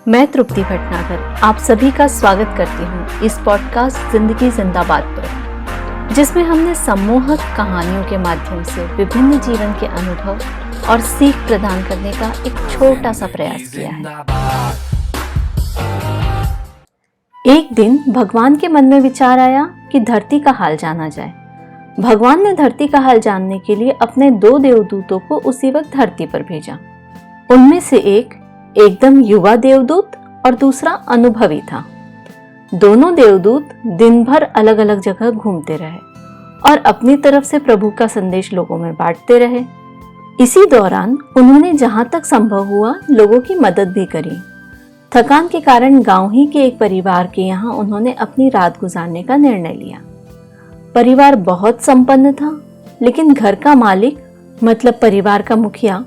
मैं तृप्ति भटनागर आप सभी का स्वागत करती हूँ इस पॉडकास्ट जिंदगी जिंदाबाद पर, जिसमें हमने सम्मोहक कहानियों के माध्यम से विभिन्न जीवन के अनुभव और सीख प्रदान करने का एक छोटा सा प्रयास किया है। एक दिन भगवान के मन में विचार आया कि धरती का हाल जाना जाए। भगवान ने धरती का हाल जानने के लिए अपने 2 देवदूतों को उसी वक्त धरती पर भेजा। उनमें से एक एकदम युवा देवदूत और दूसरा अनुभवी था। दोनों देवदूत दिन भर अलग अलग जगह घूमते रहे और अपनी तरफ से प्रभु का संदेश लोगों में बांटते रहे। इसी दौरान उन्होंने जहां तक संभव हुआ लोगों की मदद भी करी। थकान के कारण गांव ही के एक परिवार के यहाँ उन्होंने अपनी रात गुजारने का निर्णय लिया। परिवार बहुत संपन्न था, लेकिन घर का मालिक मतलब परिवार का मुखिया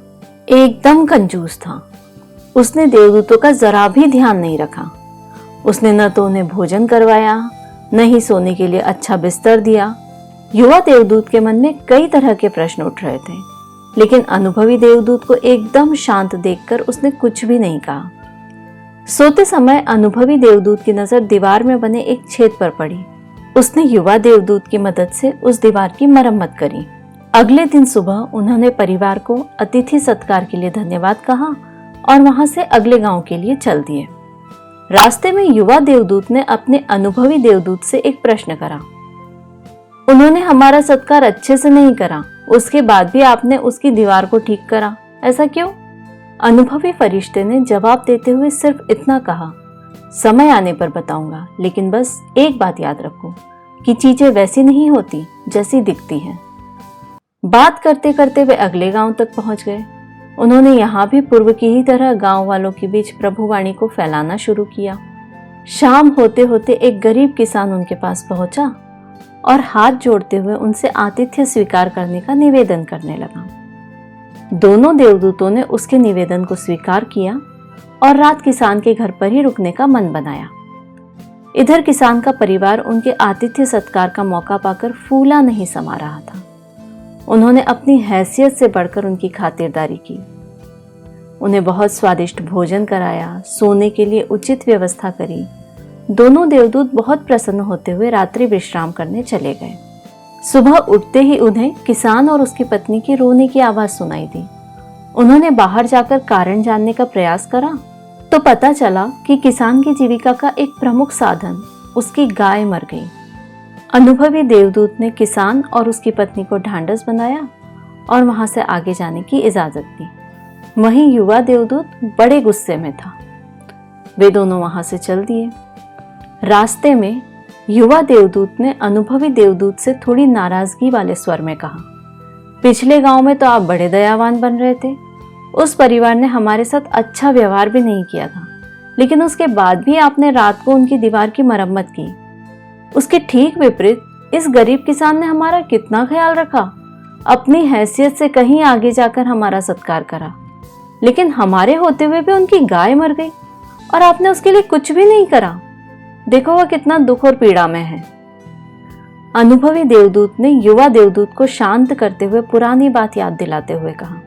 एकदम कंजूस था। उसने देवदूतों का जरा भी ध्यान नहीं रखा। उसने न तो उन्हें भोजन करवाया, न ही सोने के लिए अच्छा बिस्तर दिया। युवा देवदूत के मन में कई तरह के प्रश्न उठ रहे थे, लेकिन अनुभवी देवदूत को एकदम शांत देखकर उसने कुछ भी नहीं कहा। सोते समय अनुभवी देवदूत की नजर दीवार में बने एक छेद पर पड़ी। उसने युवा देवदूत की मदद से उस दीवार की मरम्मत करी। अगले दिन सुबह उन्होंने परिवार को अतिथि सत्कार के लिए धन्यवाद कहा और वहां से अगले गांव के लिए चल दिए। रास्ते में युवा देवदूत ने अपने अनुभवी देवदूत से एक प्रश्न करा। उन्होंने हमारा सत्कार अच्छे से नहीं करा, उसके बाद भी आपने उसकी दीवार को ठीक करा, ऐसा क्यों? अनुभवी फरिश्ते ने जवाब देते हुए सिर्फ इतना कहा, समय आने पर बताऊंगा, लेकिन बस एक बात याद रखो कि चीजें वैसी नहीं होती जैसी दिखती हैं। बात करते करते वे अगले गांव तक पहुंच गए। उन्होंने यहाँ भी पूर्व की ही तरह गांव वालों के बीच प्रभुवाणी को फैलाना शुरू किया। शाम होते होते एक गरीब किसान उनके पास पहुंचा और हाथ जोड़ते हुए उनसे आतिथ्य स्वीकार करने का निवेदन करने लगा। दोनों देवदूतों ने उसके निवेदन को स्वीकार किया और रात किसान के घर पर ही रुकने का मन बनाया। इधर किसान का परिवार उनके आतिथ्य सत्कार का मौका पाकर फूला नहीं समा रहा था। उन्होंने अपनी हैसियत से बढ़कर उनकी खातिरदारी की। उन्हें बहुत स्वादिष्ट भोजन कराया, सोने के लिए उचित व्यवस्था करी। दोनों देवदूत बहुत प्रसन्न होते हुए रात्रि विश्राम करने चले गए। सुबह उठते ही उन्हें किसान और उसकी पत्नी की रोने की आवाज सुनाई दी। उन्होंने बाहर जाकर कारण जानने का प्रयास करा तो पता चला कि किसान की जीविका का एक प्रमुख साधन उसकी गाय मर गई। अनुभवी देवदूत ने किसान और उसकी पत्नी को ढांढस बनाया और वहां से आगे जाने की इजाजत दी। वहीं युवा देवदूत बड़े गुस्से में था। वे दोनों वहां से चल दिए। रास्ते में युवा देवदूत ने अनुभवी देवदूत से थोड़ी नाराजगी वाले स्वर में कहा, पिछले गांव में तो आप बड़े दयावान बन रहे थे। उस परिवार ने हमारे साथ अच्छा व्यवहार भी नहीं किया था, लेकिन उसके बाद भी आपने रात को उनकी दीवार की मरम्मत की। उसके ठीक विपरीत इस गरीब किसान ने हमारा कितना ख्याल रखा, अपनी हैसियत से कहीं आगे जाकर हमारा सत्कार करा, लेकिन हमारे होते हुए भी उनकी गाय मर गई और आपने उसके लिए कुछ भी नहीं करा। देखो वह कितना दुख और पीड़ा में है। अनुभवी देवदूत ने युवा देवदूत को शांत करते हुए पुरानी बात याद दिलाते हुए कहा,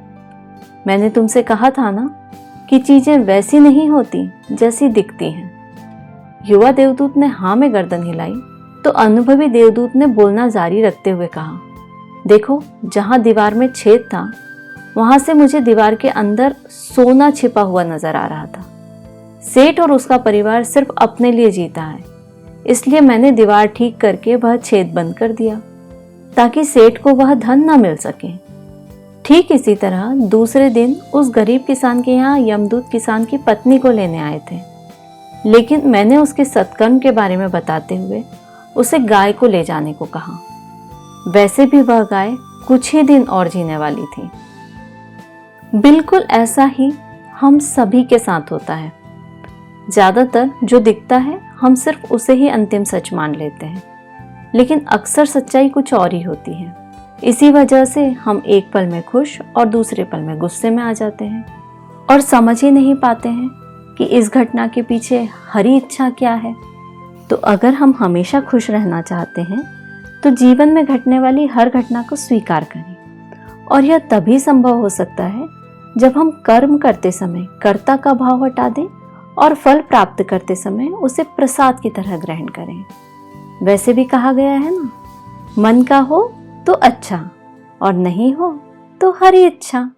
मैंने तुमसे कहा था ना कि चीजें वैसी नहीं होती जैसी दिखती हैं। युवा देवदूत ने हाँ में गर्दन हिलाई तो अनुभवी देवदूत ने बोलना जारी रखते हुए कहा, देखो जहां दीवार में छेद था वहां से मुझे दीवार के अंदर सोना छिपा हुआ नजर आ रहा था। सेठ और उसका परिवार सिर्फ अपने लिए जीता है, इसलिए मैंने दीवार ठीक करके वह छेद बंद कर दिया ताकि सेठ को वह धन न मिल सके। ठीक इसी तरह दूसरे दिन उस गरीब किसान के यहाँ यमदूत किसान की पत्नी को लेने आए थे, लेकिन मैंने उसके सत्कर्म के बारे में बताते हुए उसे गाय को ले जाने को कहा। वैसे भी वह गाय कुछ ही दिन और जीने वाली थी। बिल्कुल ऐसा ही हम सभी के साथ होता है। ज्यादातर जो दिखता है हम सिर्फ उसे ही अंतिम सच मान लेते हैं, लेकिन अक्सर सच्चाई कुछ और ही होती है। इसी वजह से हम एक पल में खुश और दूसरे पल में गुस्से में आ जाते हैं और समझ ही नहीं पाते हैं कि इस घटना के पीछे हरी इच्छा क्या है। तो अगर हम हमेशा खुश रहना चाहते हैं तो जीवन में घटने वाली हर घटना को स्वीकार करें, और यह तभी संभव हो सकता है जब हम कर्म करते समय कर्ता का भाव हटा दें और फल प्राप्त करते समय उसे प्रसाद की तरह ग्रहण करें। वैसे भी कहा गया है ना, मन का हो तो अच्छा और नहीं हो तो हरी इच्छा।